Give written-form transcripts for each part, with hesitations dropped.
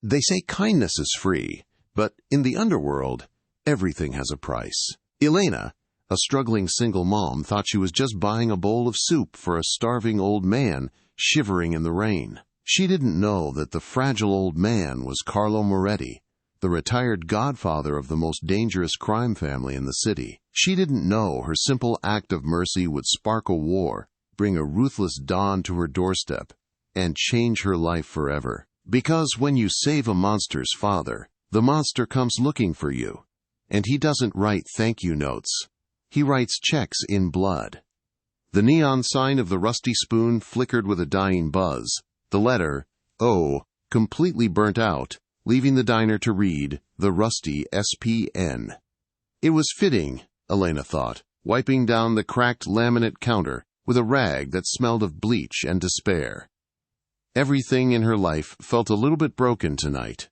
They say kindness is free, but in the underworld, everything has a price. Elena, a struggling single mom, thought she was just buying a bowl of soup for a starving old man shivering in the rain. She didn't know that the fragile old man was Carlo Moretti, the retired godfather of the most dangerous crime family in the city. She didn't know her simple act of mercy would spark a war, bring a ruthless dawn to her doorstep, and change her life forever. Because when you save a monster's father, the monster comes looking for you, and he doesn't write thank you notes. He writes checks in blood. The neon sign of the Rusty Spoon flickered with a dying buzz. The letter O completely burnt out, leaving the diner to read the Rusty SPN. It was fitting, Elena thought, wiping down the cracked laminate counter with a rag that smelled of bleach and despair. Everything in her life felt a little bit broken tonight.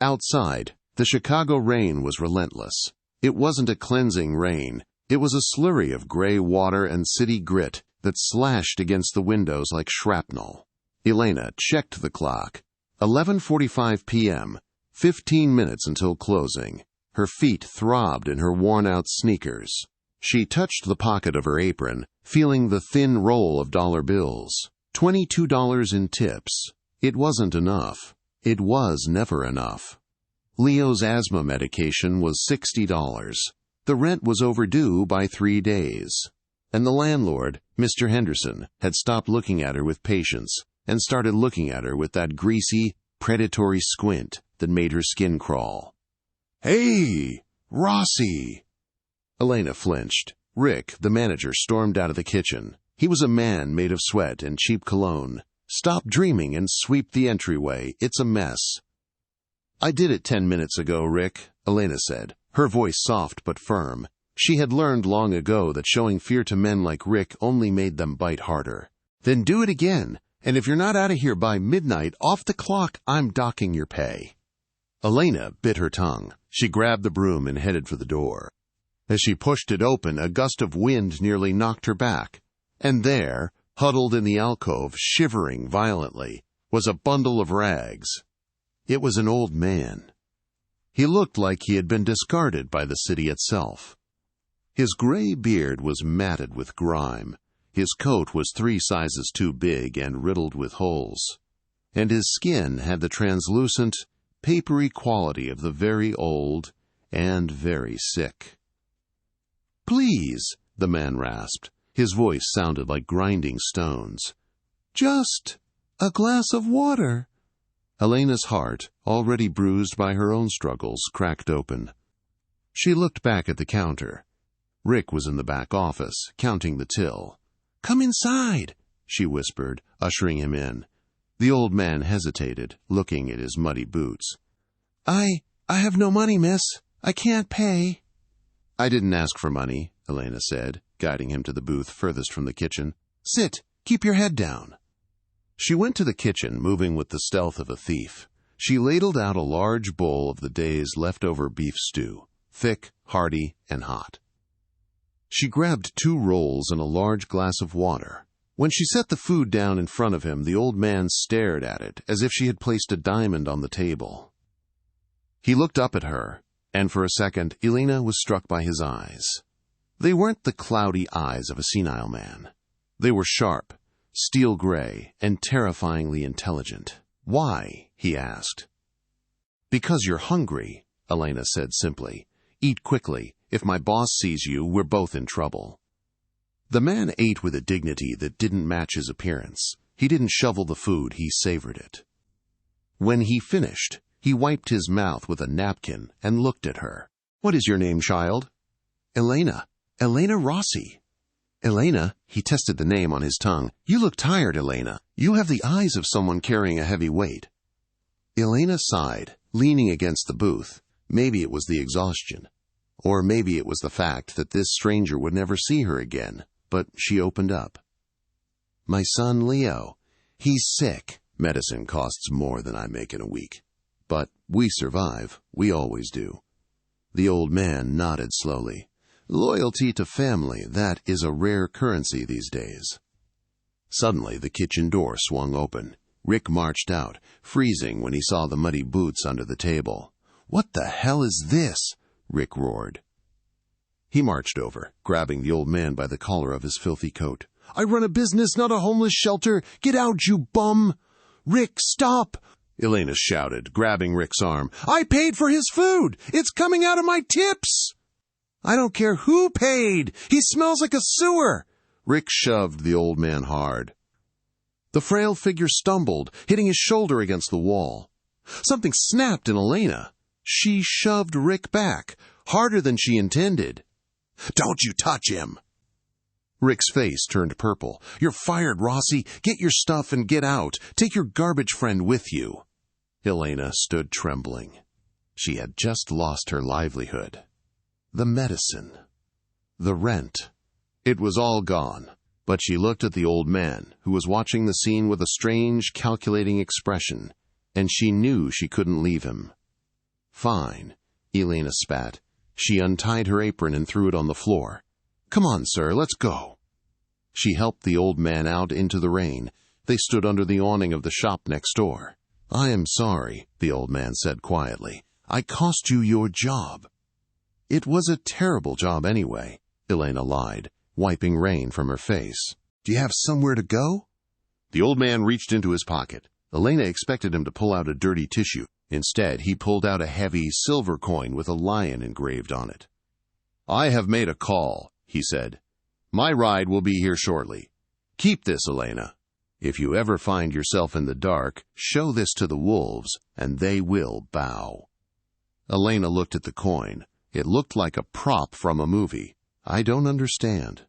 Outside, the Chicago rain was relentless. It wasn't a cleansing rain. It was a slurry of gray water and city grit that slashed against the windows like shrapnel. Elena checked the clock. 11:45 p.m., 15 minutes until closing. Her feet throbbed in her worn-out sneakers. She touched the pocket of her apron, feeling the thin roll of dollar bills. $22 in tips. It wasn't enough. It was never enough. Leo's asthma medication was $60. The rent was overdue by 3 days. And the landlord, Mr. Henderson, had stopped looking at her with patience and started looking at her with that greasy, predatory squint that made her skin crawl. "Hey, Rossi!" Elena flinched. Rick, the manager, stormed out of the kitchen. He was a man made of sweat and cheap cologne. "Stop dreaming and sweep the entryway. It's a mess." "I did it 10 minutes ago, Rick," Elena said, her voice soft but firm. She had learned long ago that showing fear to men like Rick only made them bite harder. "Then do it again. And if you're not out of here by midnight, off the clock, I'm docking your pay." Elena bit her tongue. She grabbed the broom and headed for the door. As she pushed it open, a gust of wind nearly knocked her back. And there, huddled in the alcove, shivering violently, was a bundle of rags. It was an old man. He looked like he had been discarded by the city itself. His gray beard was matted with grime. His coat was 3 sizes too big and riddled with holes, and his skin had the translucent, papery quality of the very old and very sick. "Please," the man rasped. His voice sounded like grinding stones. "Just a glass of water." Elena's heart, already bruised by her own struggles, cracked open. She looked back at the counter. Rick was in the back office, counting the till. "Come inside," she whispered, ushering him in. The old man hesitated, looking at his muddy boots. I have no money, miss. I can't pay." "I didn't ask for money," Elena said, guiding him to the booth furthest from the kitchen. "Sit. Keep your head down." She went to the kitchen, moving with the stealth of a thief. She ladled out a large bowl of the day's leftover beef stew, thick, hearty, and hot. She grabbed 2 rolls and a large glass of water. When she set the food down in front of him, the old man stared at it as if she had placed a diamond on the table. He looked up at her, and for a second Elena was struck by his eyes. They weren't the cloudy eyes of a senile man. They were sharp, steel gray, and terrifyingly intelligent. "Why?" he asked. "Because you're hungry," Elena said simply. "Eat quickly. If my boss sees you, we're both in trouble." The man ate with a dignity that didn't match his appearance. He didn't shovel the food, he savored it. When he finished, he wiped his mouth with a napkin and looked at her. "What is your name, child?" "Elena. Elena Rossi." "Elena," he tested the name on his tongue. "You look tired, Elena. You have the eyes of someone carrying a heavy weight." Elena sighed, leaning against the booth. Maybe it was the exhaustion. Or maybe it was the fact that this stranger would never see her again. But she opened up. "My son Leo. He's sick. Medicine costs more than I make in a week. But we survive. We always do." The old man nodded slowly. Loyalty to family, that is a rare currency these days. Suddenly the kitchen door swung open. Rick marched out, freezing when he saw the muddy boots under the table. "What the hell is this?" Rick roared. He marched over, grabbing the old man by the collar of his filthy coat. "I run a business, not a homeless shelter. Get out, you bum!" "Rick, stop!" Elena shouted, grabbing Rick's arm. "I paid for his food! It's coming out of my tips!" "I don't care who paid! He smells like a sewer!" Rick shoved the old man hard. The frail figure stumbled, hitting his shoulder against the wall. Something snapped in Elena. She shoved Rick back, harder than she intended. "Don't you touch him!" Rick's face turned purple. "You're fired, Rossi. Get your stuff and get out. Take your garbage friend with you." Elena stood trembling. She had just lost her livelihood. The medicine. The rent. It was all gone. But she looked at the old man, who was watching the scene with a strange, calculating expression, and she knew she couldn't leave him. "Fine," Elena spat. She untied her apron and threw it on the floor. "Come on, sir, let's go." She helped the old man out into the rain. They stood under the awning of the shop next door. "I am sorry," the old man said quietly. "I cost you your job." "It was a terrible job anyway," Elena lied, wiping rain from her face. "Do you have somewhere to go?" The old man reached into his pocket. Elena expected him to pull out a dirty tissue. Instead, he pulled out a heavy silver coin with a lion engraved on it. "I have made a call," he said. "My ride will be here shortly. Keep this, Elena. If you ever find yourself in the dark, show this to the wolves, and they will bow." Elena looked at the coin. It looked like a prop from a movie. "I don't understand."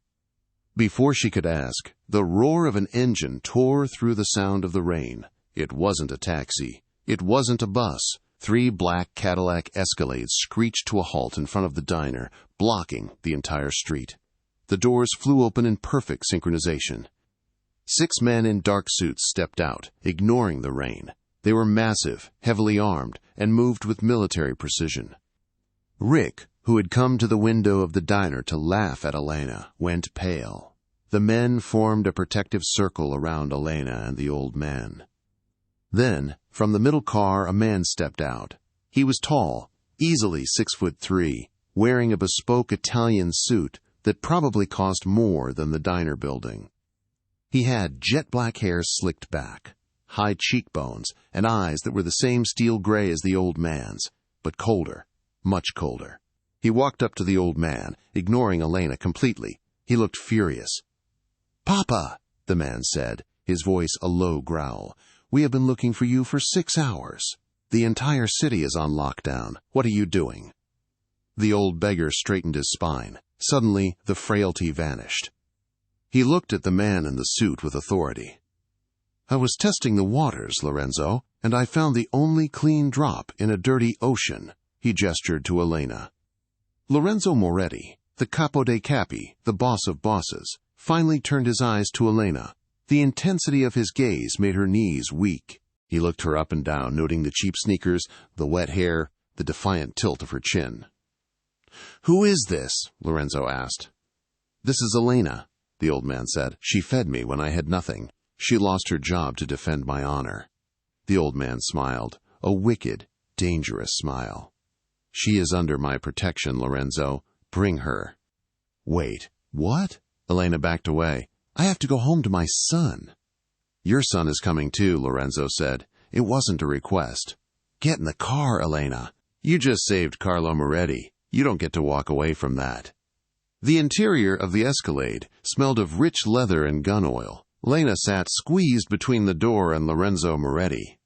Before she could ask, the roar of an engine tore through the sound of the rain. It wasn't a taxi. It wasn't a bus. 3 black Cadillac Escalades screeched to a halt in front of the diner, blocking the entire street. The doors flew open in perfect synchronization. 6 men in dark suits stepped out, ignoring the rain. They were massive, heavily armed, and moved with military precision. Rick, who had come to the window of the diner to laugh at Elena, went pale. The men formed a protective circle around Elena and the old man. Then, from the middle car, a man stepped out. He was tall, easily 6'3", wearing a bespoke Italian suit that probably cost more than the diner building. He had jet black hair slicked back, high cheekbones, and eyes that were the same steel gray as the old man's, but colder, much colder. He walked up to the old man, ignoring Elena completely. He looked furious. "Papa," the man said, his voice a low growl, "we have been looking for you for 6 hours. The entire city is on lockdown. What are you doing?" The old beggar straightened his spine. Suddenly, the frailty vanished. He looked at the man in the suit with authority. "I was testing the waters, Lorenzo, and I found the only clean drop in a dirty ocean." He gestured to Elena. Lorenzo Moretti, the capo dei capi, the boss of bosses, finally turned his eyes to Elena. The intensity of his gaze made her knees weak. He looked her up and down, noting the cheap sneakers, the wet hair, the defiant tilt of her chin. "Who is this?" Lorenzo asked. "This is Elena," the old man said. "She fed me when I had nothing. She lost her job to defend my honor." The old man smiled, a wicked, dangerous smile. "She is under my protection, Lorenzo. Bring her." "Wait, what?" Elena backed away. "I have to go home to my son." "Your son is coming too," Lorenzo said. "It wasn't a request." "Get in the car, Elena. You just saved Carlo Moretti. You don't get to walk away from that." The interior of the Escalade smelled of rich leather and gun oil. Elena sat squeezed between the door and Lorenzo Moretti.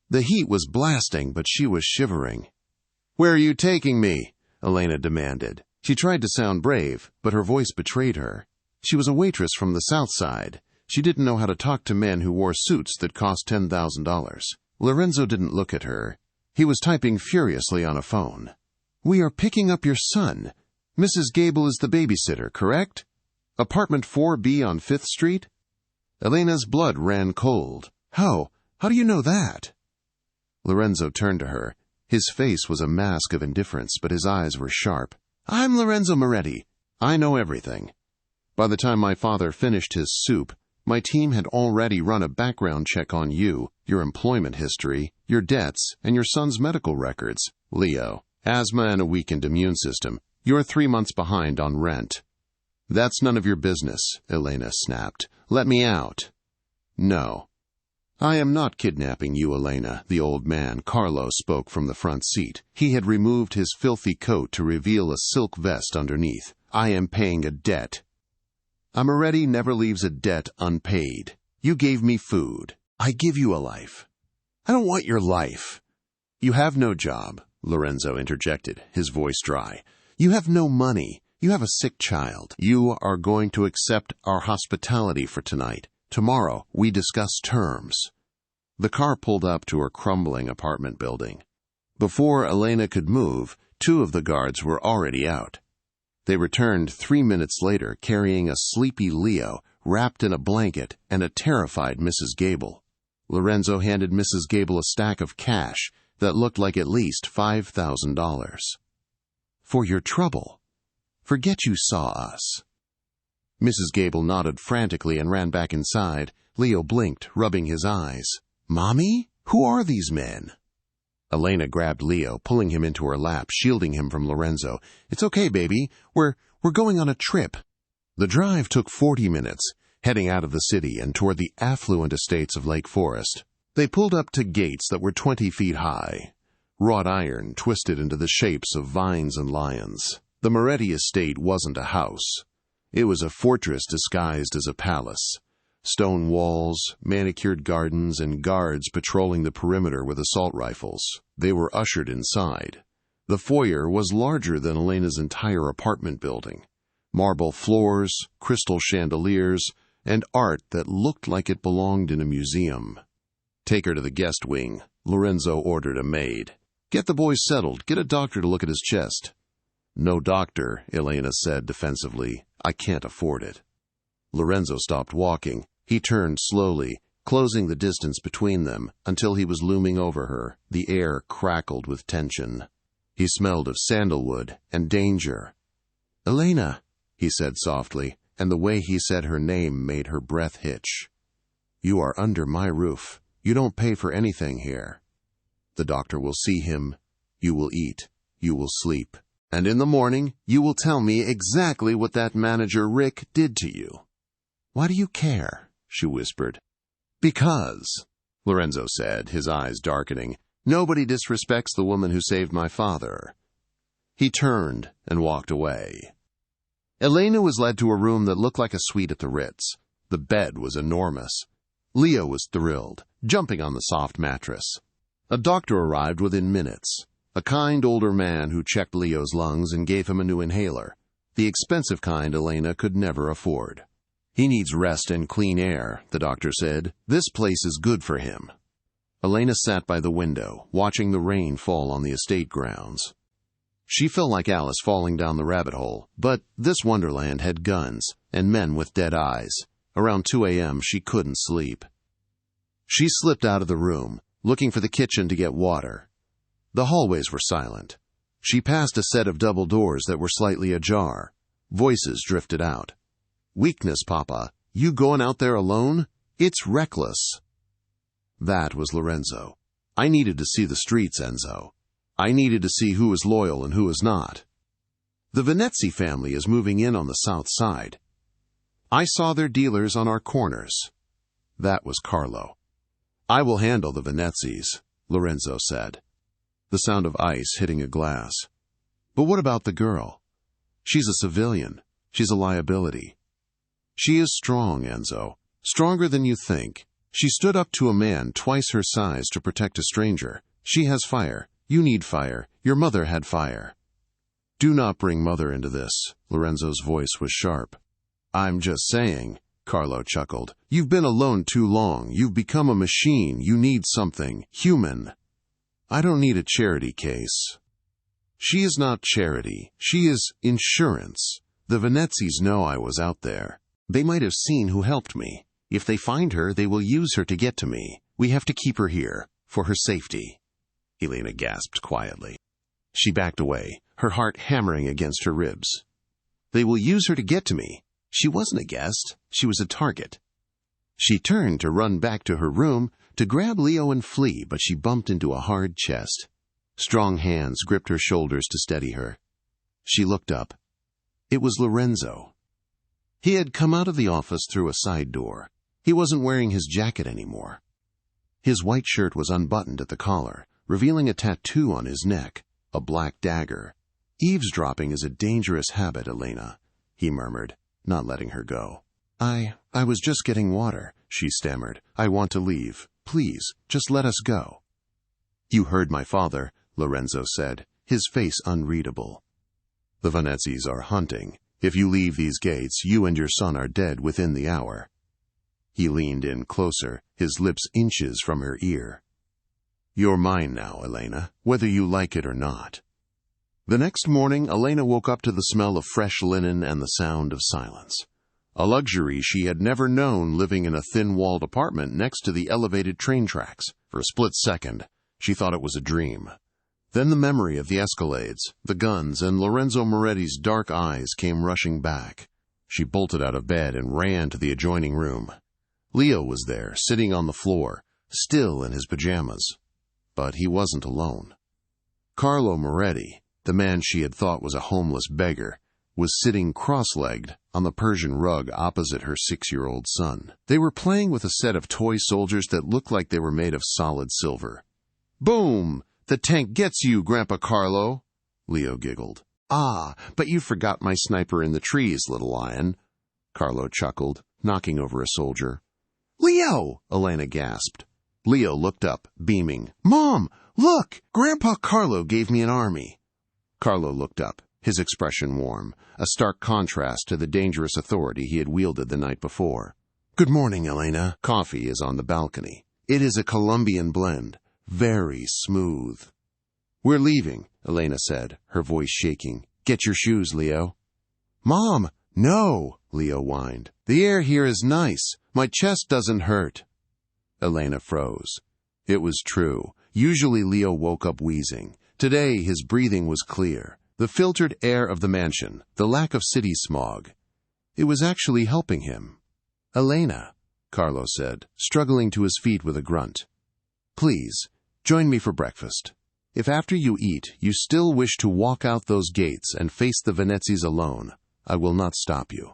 The heat was blasting, but she was shivering. "Where are you taking me?" Elena demanded. She tried to sound brave, but her voice betrayed her. She was a waitress from the South Side. She didn't know how to talk to men who wore suits that cost $10,000. Lorenzo didn't look at her. He was typing furiously on a phone. "We are picking up your son. Mrs. Gable is the babysitter, correct? Apartment 4B on 5th Street? Elena's blood ran cold. How do you know that?" Lorenzo turned to her. His face was a mask of indifference, but his eyes were sharp. "I'm Lorenzo Moretti. I know everything. By the time my father finished his soup, My team had already run a background check on you, your employment history, your debts, and your son's medical records. Leo, asthma and a weakened immune system. You're 3 months behind on rent. That's none of your business, Elena snapped. Let me out. No. I am not kidnapping you, Elena, the old man, Carlo, spoke from the front seat. He had removed his filthy coat to reveal a silk vest underneath. I am paying a debt. Moretti never leaves a debt unpaid. You gave me food. I give you a life. I don't want your life. You have no job, Lorenzo interjected, his voice dry. You have no money. You have a sick child. You are going to accept our hospitality for tonight. Tomorrow, we discuss terms. The car pulled up to her crumbling apartment building. Before Elena could move, 2 of the guards were already out. They returned 3 minutes later carrying a sleepy Leo wrapped in a blanket and a terrified Mrs. Gable. Lorenzo handed Mrs. Gable a stack of cash that looked like at least $5,000. For your trouble. Forget you saw us. Mrs. Gable nodded frantically and ran back inside. Leo blinked, rubbing his eyes. Mommy? Who are these men? Elena grabbed Leo, pulling him into her lap, shielding him from Lorenzo. It's okay, baby. We're going on a trip. The drive took 40 minutes, heading out of the city and toward the affluent estates of Lake Forest. They pulled up to gates that were 20 feet high, wrought iron twisted into the shapes of vines and lions. The Moretti estate wasn't a house. It was a fortress disguised as a palace. Stone walls, manicured gardens, and guards patrolling the perimeter with assault rifles. They were ushered inside. The foyer was larger than Elena's entire apartment building. Marble floors, crystal chandeliers, and art that looked like it belonged in a museum. Take her to the guest wing, Lorenzo ordered a maid. Get the boy settled. Get a doctor to look at his chest. No doctor, Elena said defensively. I can't afford it. Lorenzo stopped walking. He turned slowly, closing the distance between them until he was looming over her. The air crackled with tension. He smelled of sandalwood and danger. Elena, he said softly, and the way he said her name made her breath hitch. You are under my roof. You don't pay for anything here. The doctor will see him. You will eat. You will sleep. And in the morning, you will tell me exactly what that manager Rick did to you. Why do you care? She whispered. Because, Lorenzo said, his eyes darkening, nobody disrespects the woman who saved my father. He turned and walked away. Elena was led to a room that looked like a suite at the Ritz. The bed was enormous. Leo was thrilled, jumping on the soft mattress. A doctor arrived within minutes. A kind older man who checked Leo's lungs and gave him a new inhaler, the expensive kind Elena could never afford. He needs rest and clean air, the doctor said. This place is good for him. Elena sat by the window, watching the rain fall on the estate grounds. She felt like Alice falling down the rabbit hole, but this wonderland had guns and men with dead eyes. Around 2 a.m. she couldn't sleep. She slipped out of the room, looking for the kitchen to get water. The hallways were silent. She passed a set of double doors that were slightly ajar. Voices drifted out. Weakness, Papa. You going out there alone? It's reckless. That was Lorenzo. I needed to see the streets, Enzo. I needed to see who was loyal and who was not. The Venezzi family is moving in on the south side. I saw their dealers on our corners. That was Carlo. I will handle the Venezzis, Lorenzo said. The sound of ice hitting a glass. But what about the girl? She's a civilian. She's a liability. She is strong, Enzo. Stronger than you think. She stood up to a man twice her size to protect a stranger. She has fire. You need fire. Your mother had fire. Do not bring Mother into this. Lorenzo's voice was sharp. I'm just saying, Carlo chuckled. You've been alone too long. You've become a machine. You need something human. I don't need a charity case. She is not charity. She is insurance. The Venezzis know I was out there. They might have seen who helped me. If they find her, they will use her to get to me. We have to keep her here, for her safety. Elena gasped quietly. She backed away, her heart hammering against her ribs. They will use her to get to me. She wasn't a guest. She was a target. She turned to run back to her room to grab Leo and flee, but she bumped into a hard chest. Strong hands gripped her shoulders to steady her. She looked up. It was Lorenzo. He had come out of the office through a side door. He wasn't wearing his jacket anymore. His white shirt was unbuttoned at the collar, revealing a tattoo on his neck, a black dagger. "Eavesdropping is a dangerous habit, Elena," he murmured, not letting her go. I was just getting water," she stammered. "I want to leave. Please, just let us go." "You heard my father," Lorenzo said, his face unreadable. "The Venezzis are hunting. If you leave these gates, you and your son are dead within the hour." He leaned in closer, his lips inches from her ear. "You're mine now, Elena, whether you like it or not." The next morning, Elena woke up to the smell of fresh linen and the sound of silence. A luxury she had never known, living in a thin-walled apartment next to the elevated train tracks. For a split second, she thought it was a dream. Then the memory of the escalades, the guns, and Lorenzo Moretti's dark eyes came rushing back. She bolted out of bed and ran to the adjoining room. Leo was there, sitting on the floor, still in his pajamas. But he wasn't alone. Carlo Moretti, the man she had thought was a homeless beggar, was sitting cross-legged on the Persian rug opposite her 6-year-old son. They were playing with a set of toy soldiers that looked like they were made of solid silver. "Boom! The tank gets you, Grandpa Carlo," Leo giggled. "Ah, but you forgot my sniper in the trees, little lion," Carlo chuckled, knocking over a soldier. "Leo!" Elena gasped. Leo looked up, beaming. "Mom, look! Grandpa Carlo gave me an army." Carlo looked up, his expression warm, a stark contrast to the dangerous authority he had wielded the night before. "Good morning, Elena. Coffee is on the balcony. It is a Colombian blend, very smooth." "We're leaving," Elena said, her voice shaking. "Get your shoes, Leo." "Mom, no," Leo whined. "The air here is nice. My chest doesn't hurt." Elena froze. It was true. Usually Leo woke up wheezing. Today his breathing was clear. The filtered air of the mansion, the lack of city smog. It was actually helping him. "Elena," Carlo said, struggling to his feet with a grunt. "Please, join me for breakfast. If after you eat you still wish to walk out those gates and face the Venezzis alone, I will not stop you.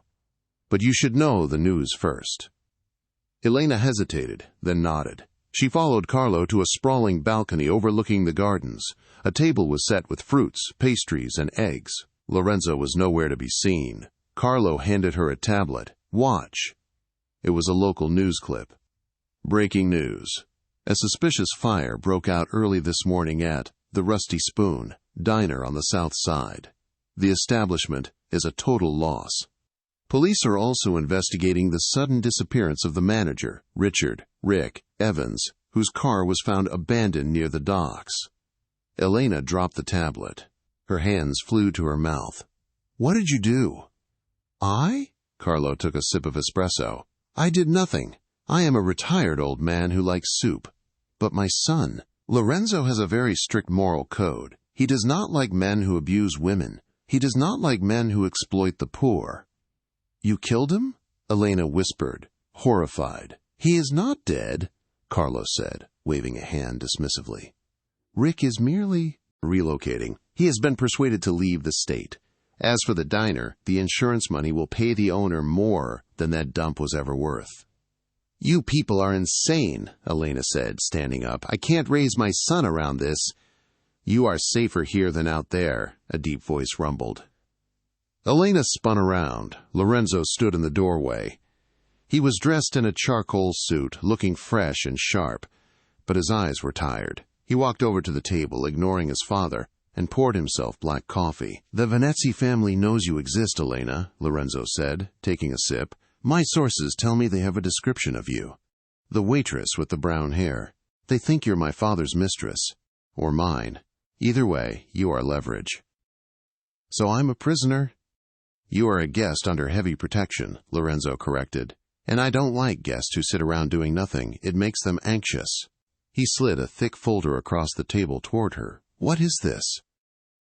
But you should know the news first." Elena hesitated, then nodded. She followed Carlo to a sprawling balcony overlooking the gardens. A table was set with fruits, pastries, and eggs. Lorenzo was nowhere to be seen. Carlo handed her a tablet. "Watch." It was a local news clip. Breaking news. A suspicious fire broke out early this morning at the Rusty Spoon diner on the south side. The establishment is a total loss. Police are also investigating the sudden disappearance of the manager, Rick Evans, whose car was found abandoned near the docks. Elena dropped the tablet. Her hands flew to her mouth. "What did you do?" "I?" Carlo took a sip of espresso. "I did nothing. I am a retired old man who likes soup. But my son, Lorenzo, has a very strict moral code. He does not like men who abuse women. He does not like men who exploit the poor." "You killed him?" Elena whispered, horrified. "He is not dead," Carlo said, waving a hand dismissively. "Rick is merely relocating. He has been persuaded to leave the state. As for the diner, the insurance money will pay the owner more than that dump was ever worth." "You people are insane," Elena said, standing up. "I can't raise my son around this." "You are safer here than out there," a deep voice rumbled. Elena spun around. Lorenzo stood in the doorway. He was dressed in a charcoal suit, looking fresh and sharp, but his eyes were tired. He walked over to the table, ignoring his father, and poured himself black coffee. "The Venezzi family knows you exist, Elena," Lorenzo said, taking a sip. "My sources tell me they have a description of you. The waitress with the brown hair. They think you're my father's mistress. Or mine. Either way, you are leverage." "So I'm a prisoner?" "You are a guest under heavy protection," Lorenzo corrected. "And I don't like guests who sit around doing nothing. It makes them anxious." He slid a thick folder across the table toward her. "What is this?"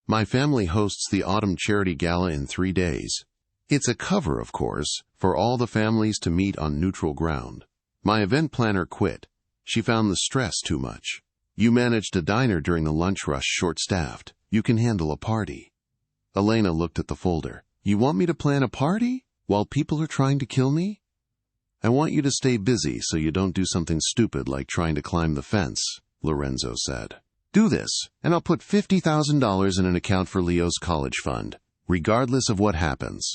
"My family hosts the Autumn Charity Gala in 3 days. It's a cover, of course, for all the families to meet on neutral ground. My event planner quit. She found the stress too much. You managed a diner during the lunch rush short-staffed. You can handle a party. Elena looked at the folder. You want me to plan a party while people are trying to kill me? I want you to stay busy so you don't do something stupid like trying to climb the fence, Lorenzo said. Do this, and I'll put $50,000 in an account for Leo's college fund, regardless of what happens.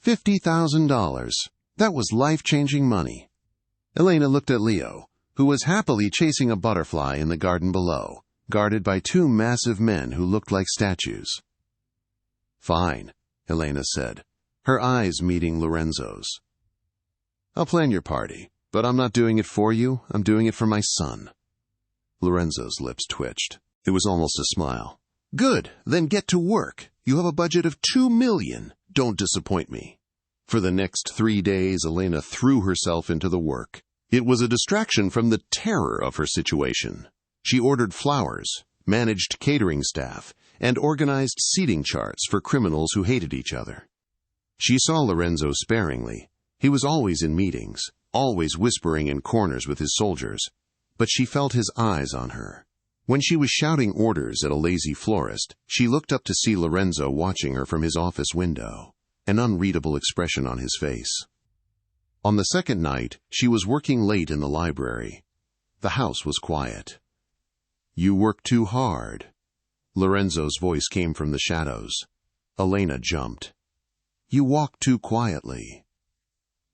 $50,000. That was life-changing money. Elena looked at Leo, who was happily chasing a butterfly in the garden below, guarded by two massive men who looked like statues. Fine, Elena said, her eyes meeting Lorenzo's. I'll plan your party, but I'm not doing it for you. I'm doing it for my son. Lorenzo's lips twitched. It was almost a smile. Good, then get to work. You have a budget of $2 million. Don't disappoint me. For the next 3 days, Elena threw herself into the work. It was a distraction from the terror of her situation. She ordered flowers, managed catering staff, and organized seating charts for criminals who hated each other. She saw Lorenzo sparingly. He was always in meetings, always whispering in corners with his soldiers, but she felt his eyes on her. When she was shouting orders at a lazy florist, she looked up to see Lorenzo watching her from his office window, an unreadable expression on his face. On the second night, she was working late in the library. The house was quiet. You work too hard. Lorenzo's voice came from the shadows. Elena jumped. You walk too quietly.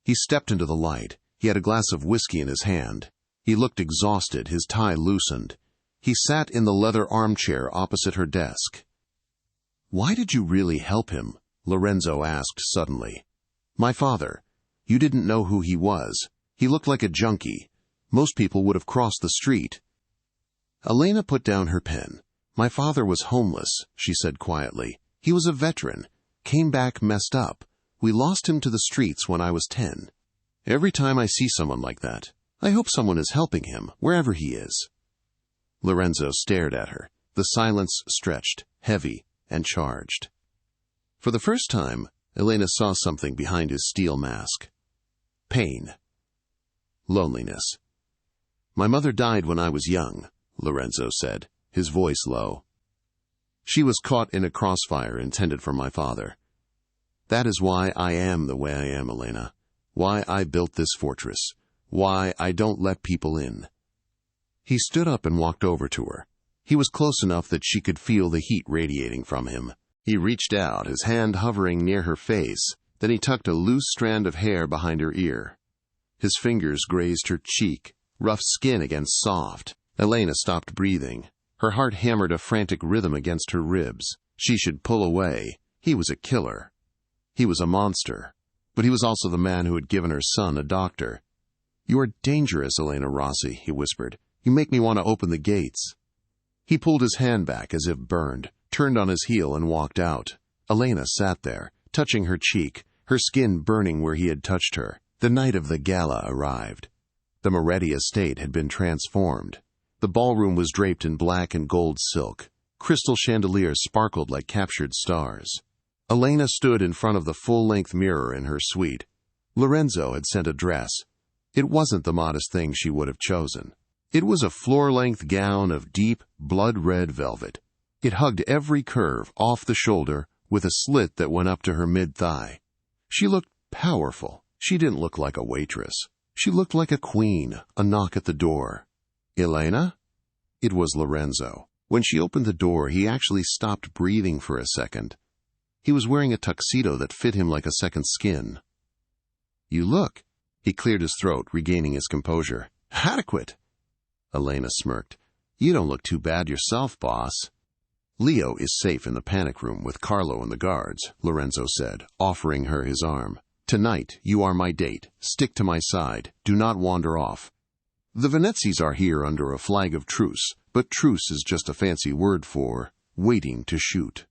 He stepped into the light. He had a glass of whiskey in his hand. He looked exhausted, his tie loosened. He sat in the leather armchair opposite her desk. Why did you really help him? Lorenzo asked suddenly. My father. You didn't know who he was. He looked like a junkie. Most people would have crossed the street. Elena put down her pen. My father was homeless, she said quietly. He was a veteran. Came back messed up. We lost him to the streets when I was 10. Every time I see someone like that, I hope someone is helping him, wherever he is. Lorenzo stared at her. The silence stretched, heavy, and charged. For the first time, Elena saw something behind his steel mask. Pain. Loneliness. My mother died when I was young, Lorenzo said, his voice low. She was caught in a crossfire intended for my father. That is why I am the way I am, Elena. Why I built this fortress. Why I don't let people in. He stood up and walked over to her. He was close enough that she could feel the heat radiating from him. He reached out, his hand hovering near her face. Then he tucked a loose strand of hair behind her ear. His fingers grazed her cheek, rough skin against soft. Elena stopped breathing. Her heart hammered a frantic rhythm against her ribs. She should pull away. He was a killer. He was a monster. But he was also the man who had given her son a doctor. You are dangerous, Elena Rossi, he whispered. You make me want to open the gates. He pulled his hand back as if burned, turned on his heel and walked out. Elena sat there, touching her cheek, her skin burning where he had touched her. The night of the gala arrived. The Moretti estate had been transformed. The ballroom was draped in black and gold silk. Crystal chandeliers sparkled like captured stars. Elena stood in front of the full-length mirror in her suite. Lorenzo had sent a dress. It wasn't the modest thing she would have chosen. It was a floor-length gown of deep, blood-red velvet. It hugged every curve off the shoulder with a slit that went up to her mid-thigh. She looked powerful. She didn't look like a waitress. She looked like a queen. A knock at the door. Elena? It was Lorenzo. When she opened the door, he actually stopped breathing for a second. He was wearing a tuxedo that fit him like a second skin. You look. He cleared his throat, regaining his composure. Adequate. Elena smirked. You don't look too bad yourself, boss. Leo is safe in the panic room with Carlo and the guards, Lorenzo said, offering her his arm. Tonight, you are my date. Stick to my side. Do not wander off. The Venezzis are here under a flag of truce, but truce is just a fancy word for waiting to shoot.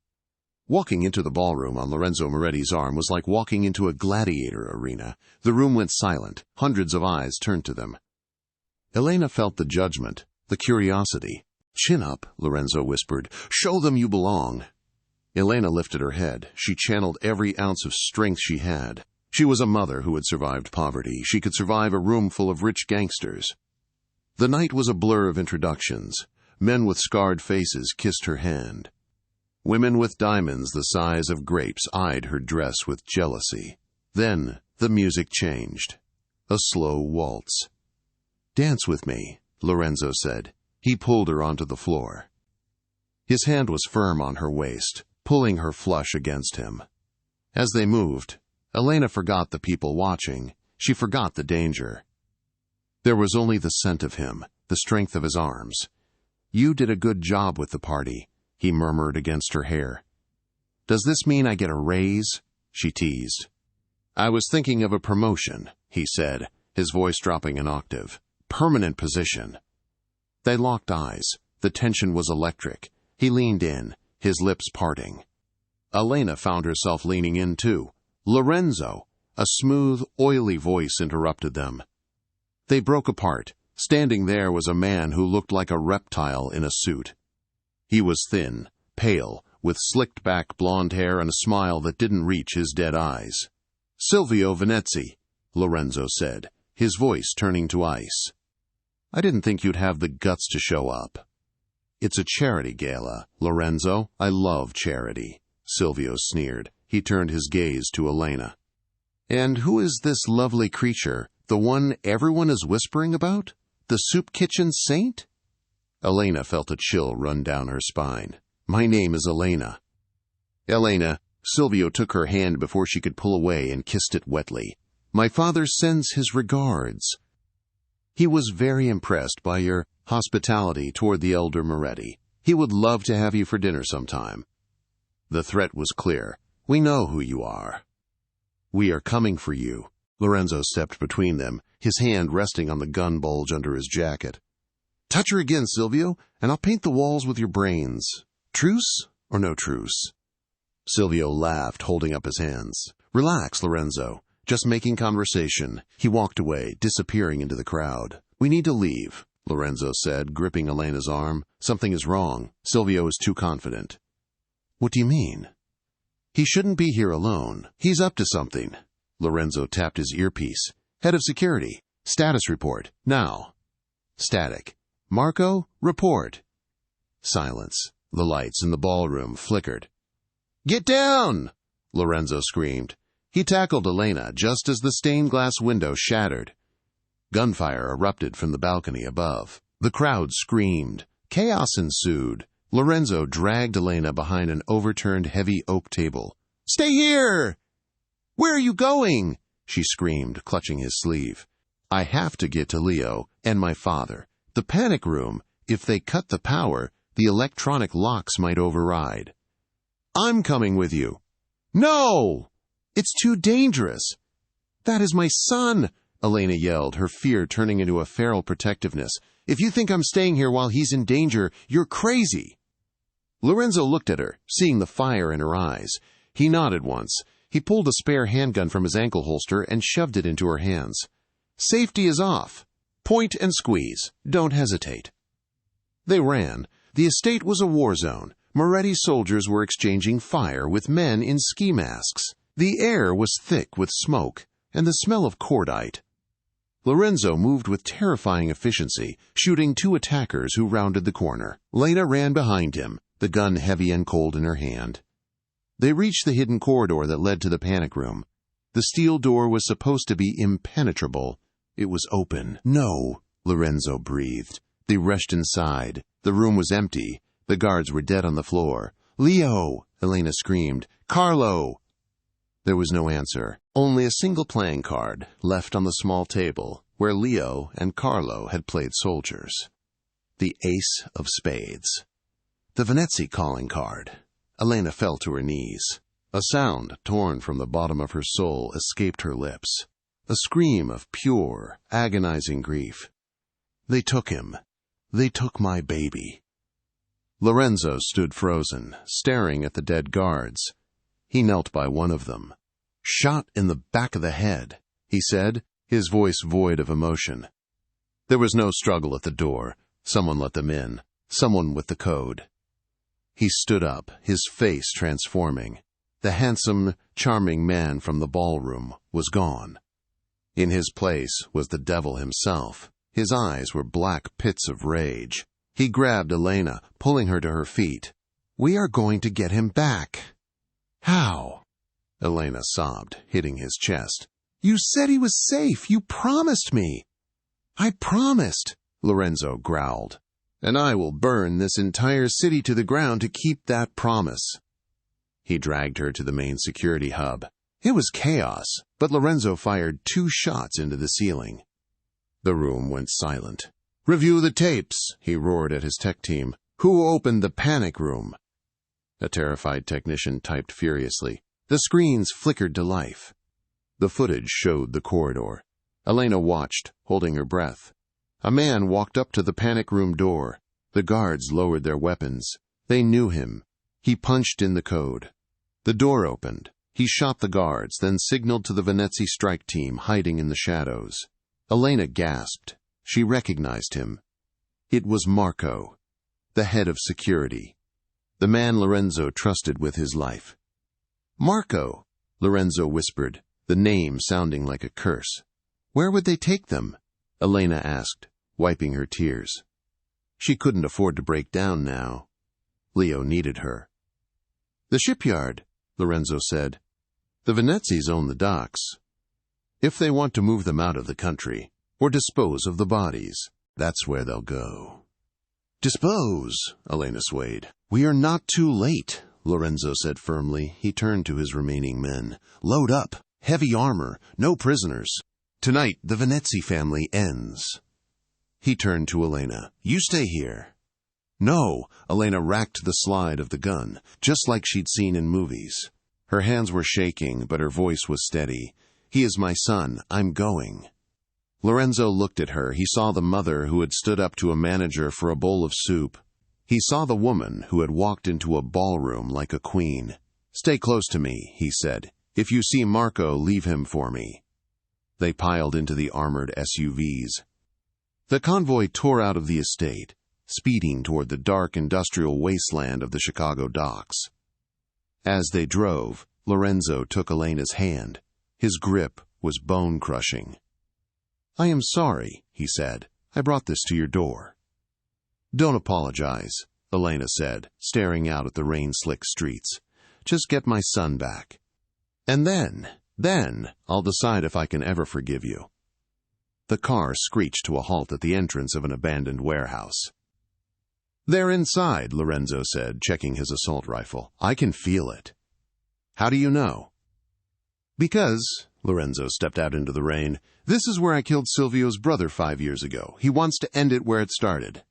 Walking into the ballroom on Lorenzo Moretti's arm was like walking into a gladiator arena. The room went silent. Hundreds of eyes turned to them. Elena felt the judgment, the curiosity. Chin up, Lorenzo whispered. Show them you belong. Elena lifted her head. She channeled every ounce of strength she had. She was a mother who had survived poverty. She could survive a room full of rich gangsters. The night was a blur of introductions. Men with scarred faces kissed her hand. Women with diamonds the size of grapes eyed her dress with jealousy. Then the music changed. A slow waltz. "Dance with me," Lorenzo said. He pulled her onto the floor. His hand was firm on her waist, pulling her flush against him. As they moved, Elena forgot the people watching. She forgot the danger. There was only the scent of him, the strength of his arms. "You did a good job with the party," he murmured against her hair. "Does this mean I get a raise?" she teased. "I was thinking of a promotion," he said, his voice dropping an octave. "Permanent position." They locked eyes. The tension was electric. He leaned in, his lips parting. Elena found herself leaning in too. "Lorenzo!" A smooth, oily voice interrupted them. They broke apart. Standing there was a man who looked like a reptile in a suit. He was thin, pale, with slicked-back blonde hair and a smile that didn't reach his dead eyes. "Silvio Venezzi," Lorenzo said, his voice turning to ice. "I didn't think you'd have the guts to show up." "It's a charity gala, Lorenzo. I love charity," Silvio sneered. He turned his gaze to Elena. "And who is this lovely creature, the one everyone is whispering about? The soup kitchen saint?" Elena felt a chill run down her spine. "My name is Elena." "Elena," Silvio took her hand before she could pull away and kissed it wetly. "My father sends his regards. He was very impressed by your hospitality toward the elder Moretti. He would love to have you for dinner sometime." The threat was clear. "We know who you are." "We are coming for you." Lorenzo stepped between them, his hand resting on the gun bulge under his jacket. "Touch her again, Silvio, and I'll paint the walls with your brains. Truce or no truce?" Silvio laughed, holding up his hands. "Relax, Lorenzo. Just making conversation." He walked away, disappearing into the crowd. "We need to leave," Lorenzo said, gripping Elena's arm. "Something is wrong. Silvio is too confident." "What do you mean?" "He shouldn't be here alone. He's up to something." Lorenzo tapped his earpiece. "Head of security. Status report. Now." Static. "Marco, report." Silence. The lights in the ballroom flickered. "Get down!" Lorenzo screamed. He tackled Elena just as the stained glass window shattered. Gunfire erupted from the balcony above. The crowd screamed. Chaos ensued. Lorenzo dragged Elena behind an overturned heavy oak table. "Stay here!" "Where are you going?" she screamed, clutching his sleeve. "I have to get to Leo and my father. The panic room. If they cut the power, the electronic locks might override." "I'm coming with you." "No! It's too dangerous." "That is my son," Elena yelled, her fear turning into a feral protectiveness. "If you think I'm staying here while he's in danger, you're crazy." Lorenzo looked at her, seeing the fire in her eyes. He nodded once. He pulled a spare handgun from his ankle holster and shoved it into her hands. "Safety is off. Point and squeeze. Don't hesitate." They ran. The estate was a war zone. Moretti soldiers were exchanging fire with men in ski masks. The air was thick with smoke and the smell of cordite. Lorenzo moved with terrifying efficiency, shooting 2 attackers who rounded the corner. Elena ran behind him, the gun heavy and cold in her hand. They reached the hidden corridor that led to the panic room. The steel door was supposed to be impenetrable. It was open. "No," Lorenzo breathed. They rushed inside. The room was empty. The guards were dead on the floor. "Leo!" Elena screamed. "Carlo!" There was no answer. Only a single playing card, left on the small table, where Leo and Carlo had played soldiers. The ace of spades. The Venezzi calling card. Elena fell to her knees. A sound torn from the bottom of her soul escaped her lips. A scream of pure, agonizing grief. "They took him. They took my baby." Lorenzo stood frozen, staring at the dead guards. He knelt by one of them. "Shot in the back of the head," he said, his voice void of emotion. There was no struggle at the door. Someone let them in. Someone with the code. He stood up, his face transforming. The handsome, charming man from the ballroom was gone. In his place was the devil himself. His eyes were black pits of rage. He grabbed Elena, pulling her to her feet. "We are going to get him back." "How?" Elena sobbed, hitting his chest. "You said he was safe. You promised me." "I promised," Lorenzo growled. "And I will burn this entire city to the ground to keep that promise." He dragged her to the main security hub. It was chaos, but Lorenzo fired 2 shots into the ceiling. The room went silent. "Review the tapes," he roared at his tech team. "Who opened the panic room?" A terrified technician typed furiously. The screens flickered to life. The footage showed the corridor. Elena watched, holding her breath. A man walked up to the panic room door. The guards lowered their weapons. They knew him. He punched in the code. The door opened. He shot the guards, then signaled to the Venezia strike team hiding in the shadows. Elena gasped. She recognized him. It was Marco, the head of security, the man Lorenzo trusted with his life. "Marco," Lorenzo whispered, the name sounding like a curse. "Where would they take them?" Elena asked, wiping her tears. She couldn't afford to break down now. Leo needed her. "The shipyard," Lorenzo said. "The Venezians own the docks. If they want to move them out of the country, or dispose of the bodies, that's where they'll go." "Dispose," Elena swayed. "We are not too late," Lorenzo said firmly. He turned to his remaining men. "Load up. Heavy armor. No prisoners. Tonight, the Venezia family ends." He turned to Elena. "You stay here." "No." Elena racked the slide of the gun, just like she'd seen in movies. Her hands were shaking, but her voice was steady. "He is my son. I'm going." Lorenzo looked at her. He saw the mother who had stood up to a manager for a bowl of soup. He saw the woman who had walked into a ballroom like a queen. "Stay close to me," he said. "If you see Marco, leave him for me." They piled into the armored SUVs. The convoy tore out of the estate, speeding toward the dark industrial wasteland of the Chicago docks. As they drove, Lorenzo took Elena's hand. His grip was bone-crushing. "I am sorry," he said. "I brought this to your door." "Don't apologize," Elena said, staring out at the rain-slicked streets. "Just get my son back. And then I'll decide if I can ever forgive you." The car screeched to a halt at the entrance of an abandoned warehouse. "They're inside," Lorenzo said, checking his assault rifle. "I can feel it." "How do you know?" "Because," Lorenzo stepped out into the rain, "this is where I killed Silvio's brother 5 years ago. He wants to end it where it started."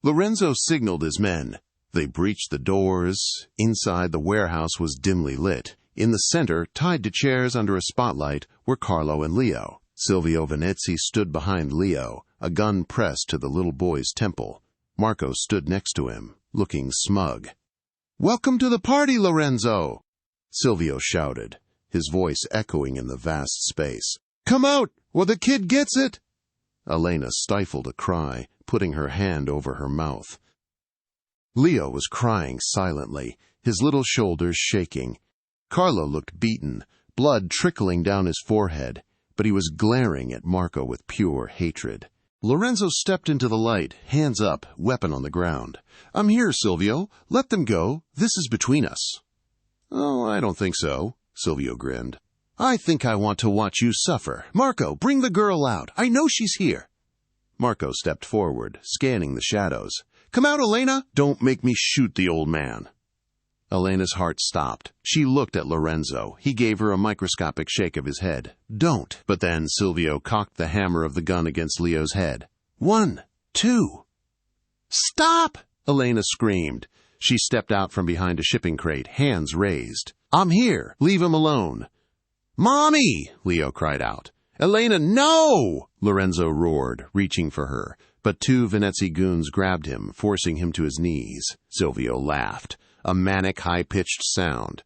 Lorenzo signaled his men. They breached the doors. Inside, the warehouse was dimly lit. In the center, tied to chairs under a spotlight, were Carlo and Leo. Silvio Venezia stood behind Leo, a gun pressed to the little boy's temple. Marco stood next to him, looking smug. "Welcome to the party, Lorenzo!" Silvio shouted, his voice echoing in the vast space. "Come out, or the kid gets it!" Elena stifled a cry, putting her hand over her mouth. Leo was crying silently, his little shoulders shaking. Carlo looked beaten, blood trickling down his forehead, but he was glaring at Marco with pure hatred. Lorenzo stepped into the light, hands up, weapon on the ground. "I'm here, Silvio. Let them go. This is between us." "Oh, I don't think so," Silvio grinned. "I think I want to watch you suffer. Marco, bring the girl out. I know she's here." Marco stepped forward, scanning the shadows. "Come out, Elena! Don't make me shoot the old man." Elena's heart stopped. She looked at Lorenzo. He gave her a microscopic shake of his head. "Don't." But then Silvio cocked the hammer of the gun against Leo's head. 1, 2. "Stop!" Elena screamed. She stepped out from behind a shipping crate, hands raised. "I'm here. Leave him alone." "Mommy!" Leo cried out. "Elena, no!" Lorenzo roared, reaching for her. But 2 Venezia goons grabbed him, forcing him to his knees. Silvio laughed, a manic, high-pitched sound.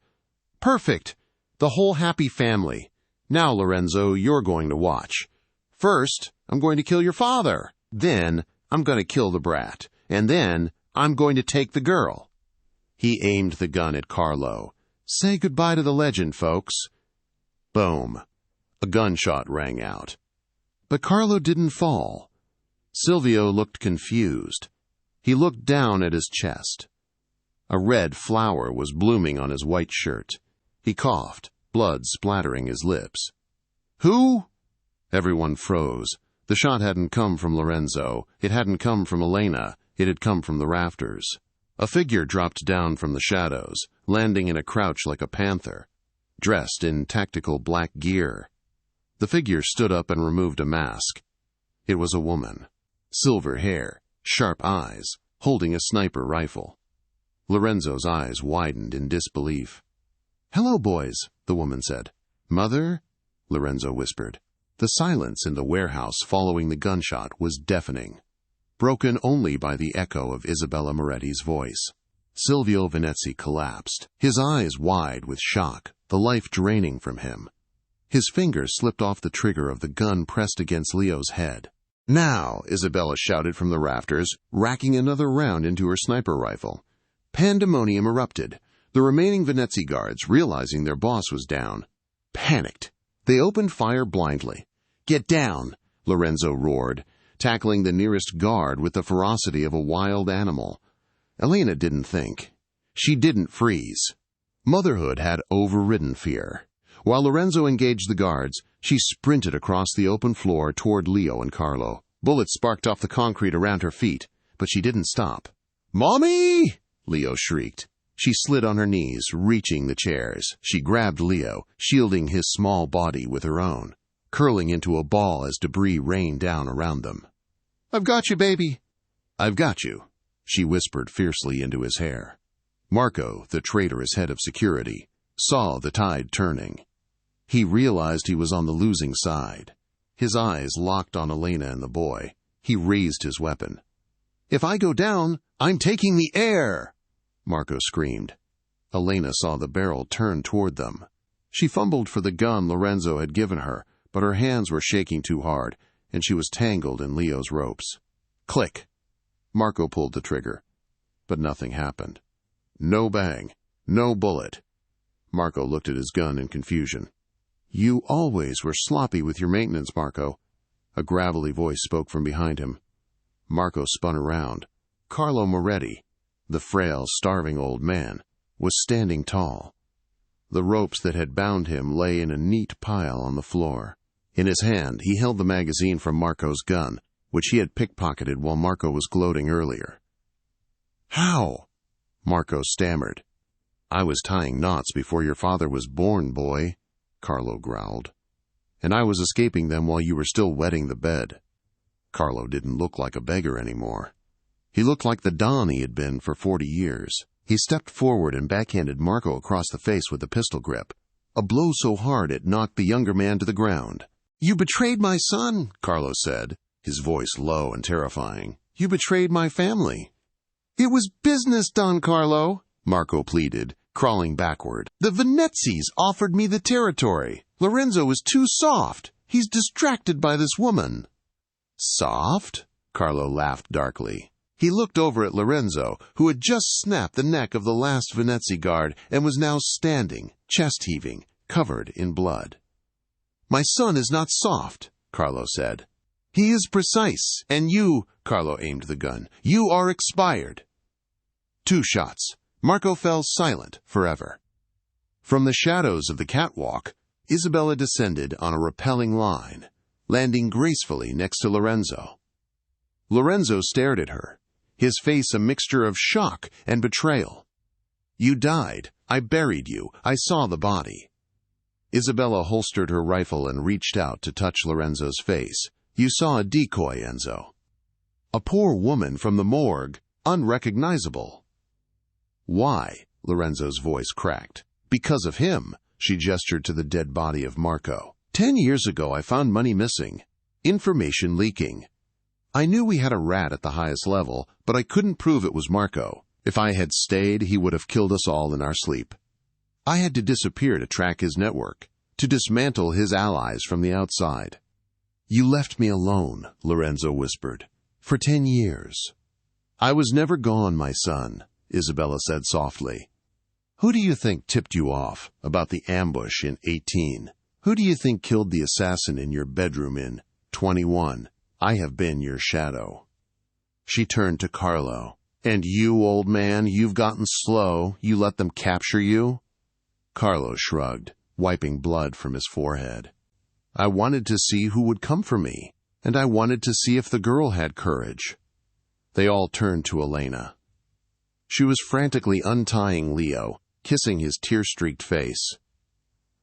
"Perfect! The whole happy family. Now, Lorenzo, you're going to watch. First, I'm going to kill your father. Then, I'm going to kill the brat. And then, I'm going to take the girl." He aimed the gun at Carlo. Say goodbye to the legend, folks. Boom. A gunshot rang out. But Carlo didn't fall. Silvio looked confused. He looked down at his chest. A red flower was blooming on his white shirt. He coughed, blood splattering his lips. Who? Everyone froze. The shot hadn't come from Lorenzo. It hadn't come from Elena. It had come from the rafters. A figure dropped down from the shadows, landing in a crouch like a panther, dressed in tactical black gear. The figure stood up and removed a mask. It was a woman. Silver hair, sharp eyes, holding a sniper rifle. Lorenzo's eyes widened in disbelief. "Hello, boys," the woman said. "Mother?" Lorenzo whispered. The silence in the warehouse following the gunshot was deafening, broken only by the echo of Isabella Moretti's voice. Silvio Venezzi collapsed, his eyes wide with shock, the life draining from him. His fingers slipped off the trigger of the gun pressed against Leo's head. "Now!" Isabella shouted from the rafters, racking another round into her sniper rifle. Pandemonium erupted. The remaining Venezzi guards, realizing their boss was down, panicked. They opened fire blindly. "Get down!" Lorenzo roared, tackling the nearest guard with the ferocity of a wild animal. Elena didn't think. She didn't freeze. Motherhood had overridden fear. While Lorenzo engaged the guards, she sprinted across the open floor toward Leo and Carlo. Bullets sparked off the concrete around her feet, but she didn't stop. "Mommy!" Leo shrieked. She slid on her knees, reaching the chairs. She grabbed Leo, shielding his small body with her own, curling into a ball as debris rained down around them. "I've got you, baby." "I've got you," she whispered fiercely into his hair. Marco, the traitorous head of security, saw the tide turning. He realized he was on the losing side. His eyes locked on Elena and the boy. He raised his weapon. "If I go down, I'm taking the air!" Marco screamed. Elena saw the barrel turn toward them. She fumbled for the gun Lorenzo had given her, but her hands were shaking too hard, and she was tangled in Leo's ropes. Click! Marco pulled the trigger, but nothing happened. No bang, no bullet. Marco looked at his gun in confusion. "You always were sloppy with your maintenance, Marco." A gravelly voice spoke from behind him. Marco spun around. Carlo Moretti, the frail, starving old man, was standing tall. The ropes that had bound him lay in a neat pile on the floor. In his hand, he held the magazine from Marco's gun, which he had pickpocketed while Marco was gloating earlier. "How?" Marco stammered. "I was tying knots before your father was born, boy," Carlo growled. "And I was escaping them while you were still wetting the bed." Carlo didn't look like a beggar anymore. He looked like the Don he had been for 40 years. He stepped forward and backhanded Marco across the face with a pistol grip, a blow so hard it knocked the younger man to the ground. "You betrayed my son," Carlo said, his voice low and terrifying. "You betrayed my family." "It was business, Don Carlo," Marco pleaded, crawling backward. "The Venezzis offered me the territory. Lorenzo is too soft. He's distracted by this woman." "Soft?" Carlo laughed darkly. He looked over at Lorenzo, who had just snapped the neck of the last Venezzi guard and was now standing, chest-heaving, covered in blood. "My son is not soft," Carlo said. "He is precise, and you," Carlo aimed the gun, "you are expired." 2 shots. Marco fell silent forever. From the shadows of the catwalk, Isabella descended on a repelling line, landing gracefully next to Lorenzo. Lorenzo stared at her, his face a mixture of shock and betrayal. "You died. I buried you. I saw the body." Isabella holstered her rifle and reached out to touch Lorenzo's face. "You saw a decoy, Enzo." "A poor woman from the morgue, unrecognizable." "Why?" Lorenzo's voice cracked. "Because of him." She gestured to the dead body of Marco. 10 years ago I found money missing. Information leaking. I knew we had a rat at the highest level, but I couldn't prove it was Marco. If I had stayed, he would have killed us all in our sleep. I had to disappear to track his network, to dismantle his allies from the outside. "You left me alone," Lorenzo whispered, "for 10 years. "I was never gone, my son," Isabella said softly. Who do you think tipped you off about the ambush in 18? Who do you think killed the assassin in your bedroom in 21? I have been your shadow. She turned to Carlo. And you, old man, you've gotten slow. You let them capture you? Carlo shrugged, wiping blood from his forehead. I wanted to see who would come for me, and I wanted to see if the girl had courage. They all turned to Elena. She was frantically untying Leo, kissing his tear-streaked face.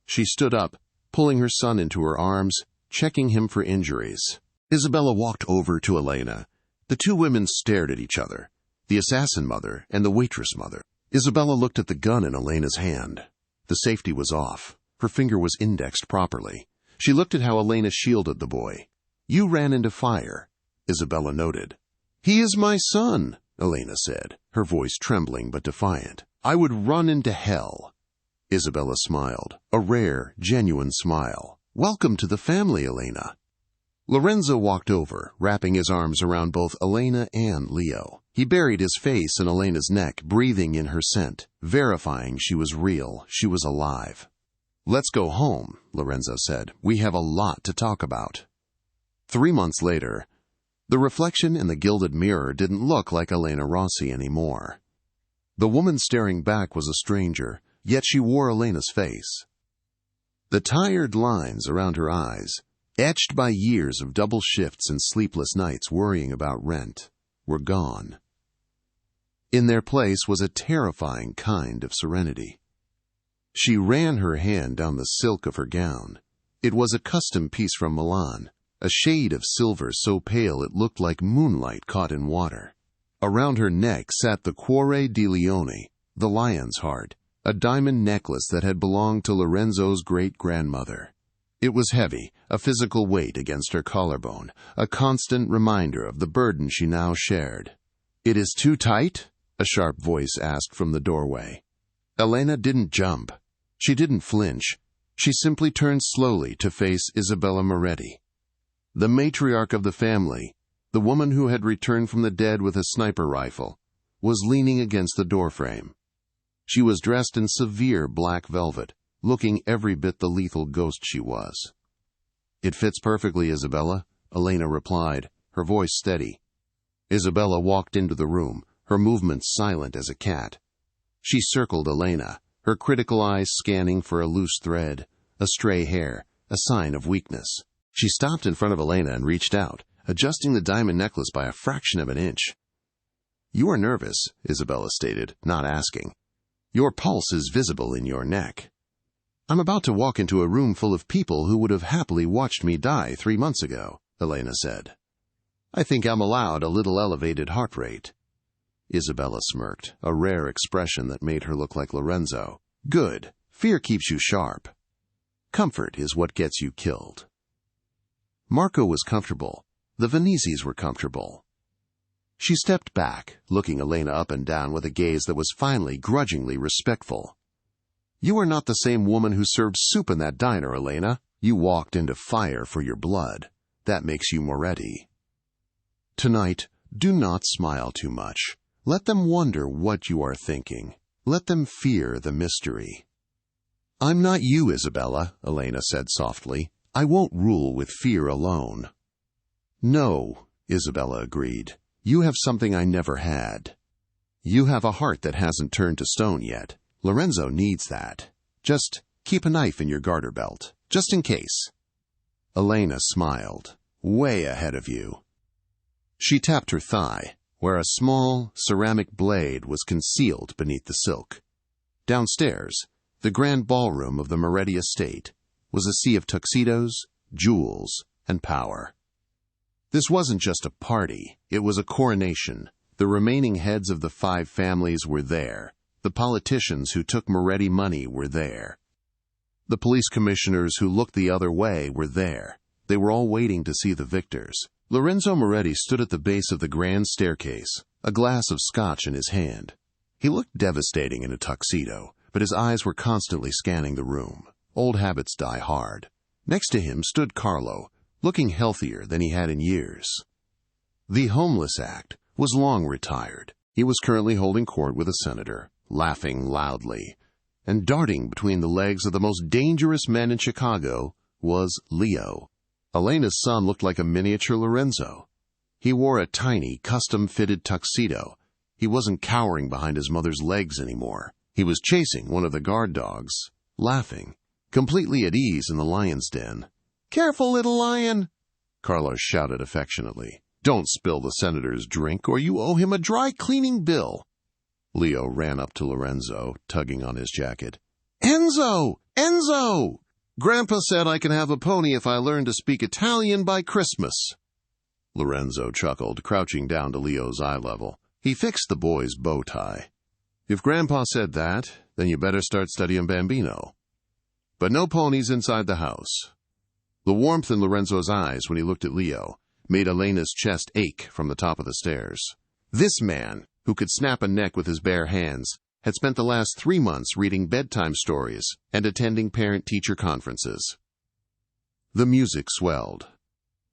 She stood up, pulling her son into her arms, checking him for injuries. Isabella walked over to Elena. The two women stared at each other, the assassin mother and the waitress mother. Isabella looked at the gun in Elena's hand. The safety was off. Her finger was indexed properly. She looked at how Elena shielded the boy. You ran into fire, Isabella noted. He is my son, Elena said, her voice trembling but defiant. I would run into hell. Isabella smiled, a rare, genuine smile. Welcome to the family, Elena. Lorenzo walked over, wrapping his arms around both Elena and Leo. He buried his face in Elena's neck, breathing in her scent, verifying she was real, she was alive. Let's go home, Lorenzo said. We have a lot to talk about. 3 months later, the reflection in the gilded mirror didn't look like Elena Rossi anymore. The woman staring back was a stranger, yet she wore Elena's face. The tired lines around her eyes, etched by years of double shifts and sleepless nights worrying about rent, were gone. In their place was a terrifying kind of serenity. She ran her hand down the silk of her gown. It was a custom piece from Milan, a shade of silver so pale it looked like moonlight caught in water. Around her neck sat the Cuore di Leone, the lion's heart, a diamond necklace that had belonged to Lorenzo's great-grandmother. It was heavy, a physical weight against her collarbone, a constant reminder of the burden she now shared. It is too tight? A sharp voice asked from the doorway. Elena didn't jump. She didn't flinch. She simply turned slowly to face Isabella Moretti. The matriarch of the family, the woman who had returned from the dead with a sniper rifle, was leaning against the doorframe. She was dressed in severe black velvet, looking every bit the lethal ghost she was. It fits perfectly, Isabella, Elena replied, her voice steady. Isabella walked into the room, her movements silent as a cat. She circled Elena, her critical eyes scanning for a loose thread, a stray hair, a sign of weakness. She stopped in front of Elena and reached out, adjusting the diamond necklace by a fraction of an inch. You are nervous, Isabella stated, not asking. Your pulse is visible in your neck. I'm about to walk into a room full of people who would have happily watched me die 3 months ago, Elena said. I think I'm allowed a little elevated heart rate. Isabella smirked, a rare expression that made her look like Lorenzo. Good. Fear keeps you sharp. Comfort is what gets you killed. Marco was comfortable. The Veneses were comfortable. She stepped back, looking Elena up and down with a gaze that was finally grudgingly respectful. You are not the same woman who served soup in that diner, Elena. You walked into fire for your blood. That makes you Moretti. Tonight, do not smile too much. Let them wonder what you are thinking. Let them fear the mystery. I'm not you, Isabella, Elena said softly. I won't rule with fear alone. No, Isabella agreed. You have something I never had. You have a heart that hasn't turned to stone yet. Lorenzo needs that. Just keep a knife in your garter belt, just in case. Elena smiled. Way ahead of you. She tapped her thigh, where a small ceramic blade was concealed beneath the silk. Downstairs, the grand ballroom of the Moretti estate was a sea of tuxedos, jewels, and power. This wasn't just a party, it was a coronation. The remaining heads of the 5 families were there. The politicians who took Moretti money were there. The police commissioners who looked the other way were there. They were all waiting to see the victors. Lorenzo Moretti stood at the base of the grand staircase, a glass of scotch in his hand. He looked devastating in a tuxedo, but his eyes were constantly scanning the room. Old habits die hard. Next to him stood Carlo, looking healthier than he had in years. The homeless act was long retired. He was currently holding court with a senator, laughing loudly, and darting between the legs of the most dangerous men in Chicago was Leo. Elena's son looked like a miniature Lorenzo. He wore a tiny, custom-fitted tuxedo. He wasn't cowering behind his mother's legs anymore. He was chasing one of the guard dogs, laughing, completely at ease in the lion's den. "Careful, little lion," Carlos shouted affectionately. "Don't spill the senator's drink, or you owe him a dry-cleaning bill." Leo ran up to Lorenzo, tugging on his jacket. "Enzo! Enzo! Grandpa said I can have a pony if I learn to speak Italian by Christmas." Lorenzo chuckled, crouching down to Leo's eye level. He fixed the boy's bow tie. "If Grandpa said that, then you better start studying Bambino." But no ponies inside the house. The warmth in Lorenzo's eyes when he looked at Leo made Elena's chest ache from the top of the stairs. This man, who could snap a neck with his bare hands, had spent the last 3 months reading bedtime stories and attending parent-teacher conferences. The music swelled.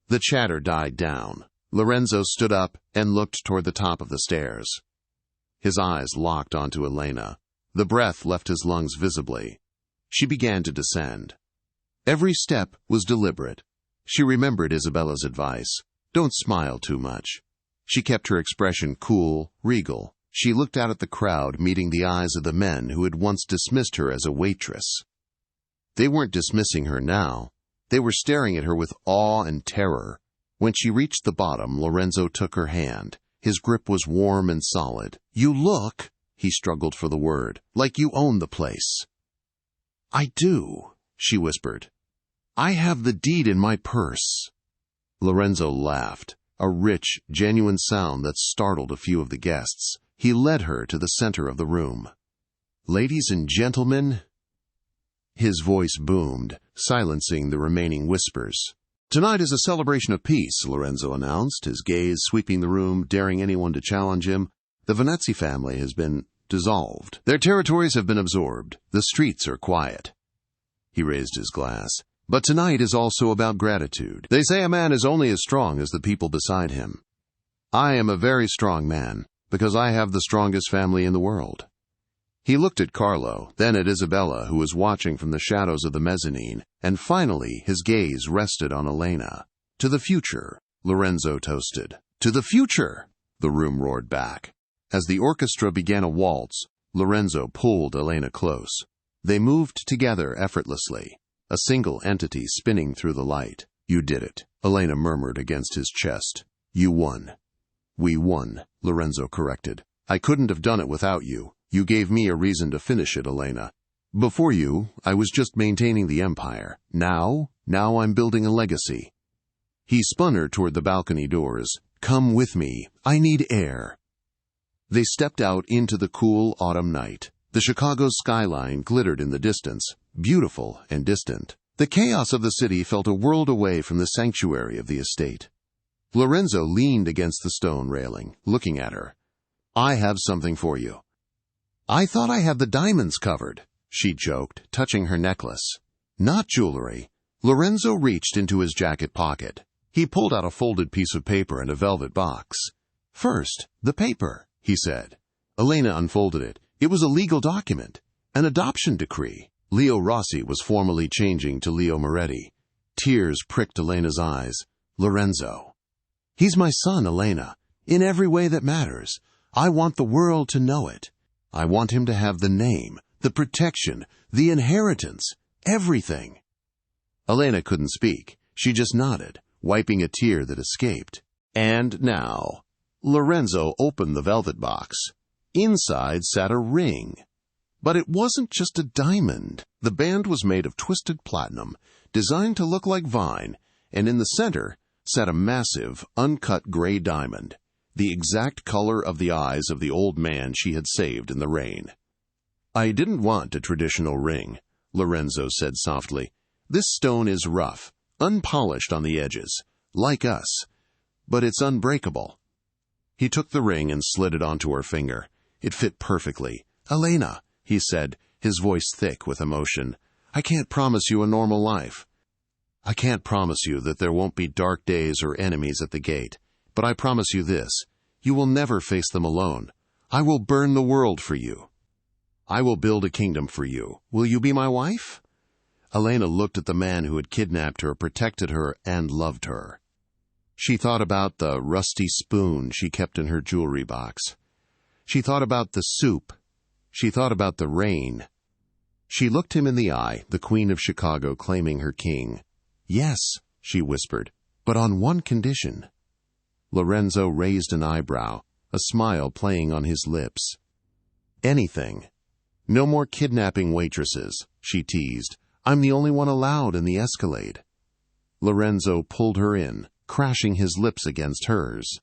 The chatter died down. Lorenzo stood up and looked toward the top of the stairs. His eyes locked onto Elena. The breath left his lungs visibly. She began to descend. Every step was deliberate. She remembered Isabella's advice. Don't smile too much. She kept her expression cool, regal. She looked out at the crowd, meeting the eyes of the men who had once dismissed her as a waitress. They weren't dismissing her now. They were staring at her with awe and terror. When she reached the bottom, Lorenzo took her hand. His grip was warm and solid. "You look," he struggled for the word, "like you own the place." "I do," she whispered. "I have the deed in my purse." Lorenzo laughed, a rich, genuine sound that startled a few of the guests. He led her to the center of the room. "Ladies and gentlemen," his voice boomed, silencing the remaining whispers. "Tonight is a celebration of peace," Lorenzo announced, his gaze sweeping the room, daring anyone to challenge him. "The Venezia family has been dissolved. Their territories have been absorbed. The streets are quiet." He raised his glass. "But tonight is also about gratitude. They say a man is only as strong as the people beside him. I am a very strong man, because I have the strongest family in the world." He looked at Carlo, then at Isabella, who was watching from the shadows of the mezzanine, and finally his gaze rested on Elena. "To the future," Lorenzo toasted. "To the future," the room roared back. As the orchestra began a waltz, Lorenzo pulled Elena close. They moved together effortlessly, a single entity spinning through the light. "You did it," Elena murmured against his chest. "You won." "We won," Lorenzo corrected. "I couldn't have done it without you. You gave me a reason to finish it, Elena. Before you, I was just maintaining the empire. Now I'm building a legacy." He spun her toward the balcony doors. "Come with me. I need air." They stepped out into the cool autumn night. The Chicago skyline glittered in the distance, beautiful and distant. The chaos of the city felt a world away from the sanctuary of the estate. Lorenzo leaned against the stone railing, looking at her. "I have something for you." "I thought I had the diamonds covered," she joked, touching her necklace. "Not jewelry." Lorenzo reached into his jacket pocket. He pulled out a folded piece of paper and a velvet box. "First, the paper," he said. Elena unfolded it. It was a legal document, an adoption decree. Leo Rossi was formally changing to Leo Moretti. Tears pricked Elena's eyes. "Lorenzo. He's my son, Elena, in every way that matters. I want the world to know it. I want him to have the name, the protection, the inheritance, everything." Elena couldn't speak. She just nodded, wiping a tear that escaped. And now, Lorenzo opened the velvet box. Inside sat a ring. But it wasn't just a diamond. The band was made of twisted platinum, designed to look like vine, and in the center sat a massive, uncut gray diamond, the exact color of the eyes of the old man she had saved in the rain. "I didn't want a traditional ring," Lorenzo said softly. "This stone is rough, unpolished on the edges, like us, but it's unbreakable." He took the ring and slid it onto her finger. It fit perfectly. "Elena," he said, his voice thick with emotion, "I can't promise you a normal life. I can't promise you that there won't be dark days or enemies at the gate, but I promise you this. You will never face them alone. I will burn the world for you." I will build a kingdom for you. Will you be my wife?" Elena looked at the man who had kidnapped her, protected her, and loved her. She thought about the rusty spoon she kept in her jewelry box. She thought about the soup. She thought about the rain. She looked him in the eye, the Queen of Chicago claiming her king. "Yes," she whispered, "but on one condition." Lorenzo raised an eyebrow, a smile playing on his lips. "Anything. No more kidnapping waitresses," she teased. "I'm the only one allowed in the Escalade." Lorenzo pulled her in, crashing his lips against hers.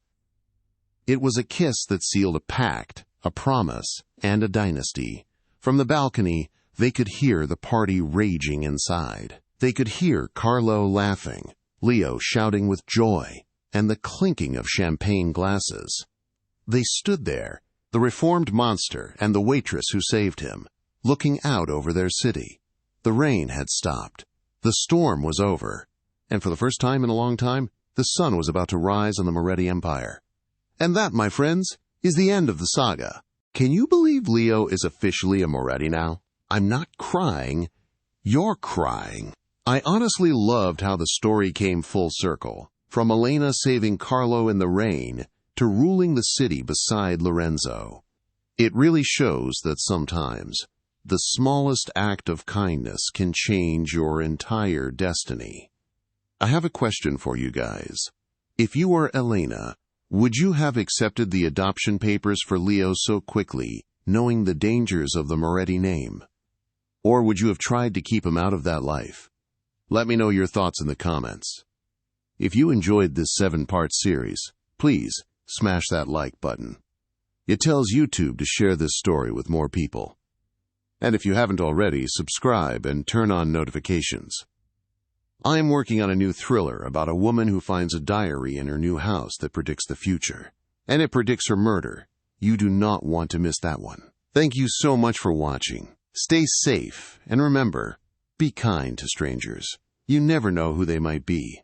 It was a kiss that sealed a pact, a promise, and a dynasty. From the balcony, they could hear the party raging inside. They could hear Carlo laughing, Leo shouting with joy, and the clinking of champagne glasses. They stood there, the reformed monster and the waitress who saved him, looking out over their city. The rain had stopped. The storm was over. And for the first time in a long time, the sun was about to rise on the Moretti Empire. And that, my friends, is the end of the saga. Can you believe Leo is officially a Moretti now? I'm not crying. You're crying. I honestly loved how the story came full circle, from Elena saving Carlo in the rain to ruling the city beside Lorenzo. It really shows that sometimes the smallest act of kindness can change your entire destiny. I have a question for you guys. If you were Elena, would you have accepted the adoption papers for Leo so quickly, knowing the dangers of the Moretti name? Or would you have tried to keep him out of that life? Let me know your thoughts in the comments. If you enjoyed this 7-part series, please smash that like button. It tells YouTube to share this story with more people. And if you haven't already, subscribe and turn on notifications. I am working on a new thriller about a woman who finds a diary in her new house that predicts the future. And it predicts her murder. You do not want to miss that one. Thank you so much for watching. Stay safe, and remember, be kind to strangers. You never know who they might be.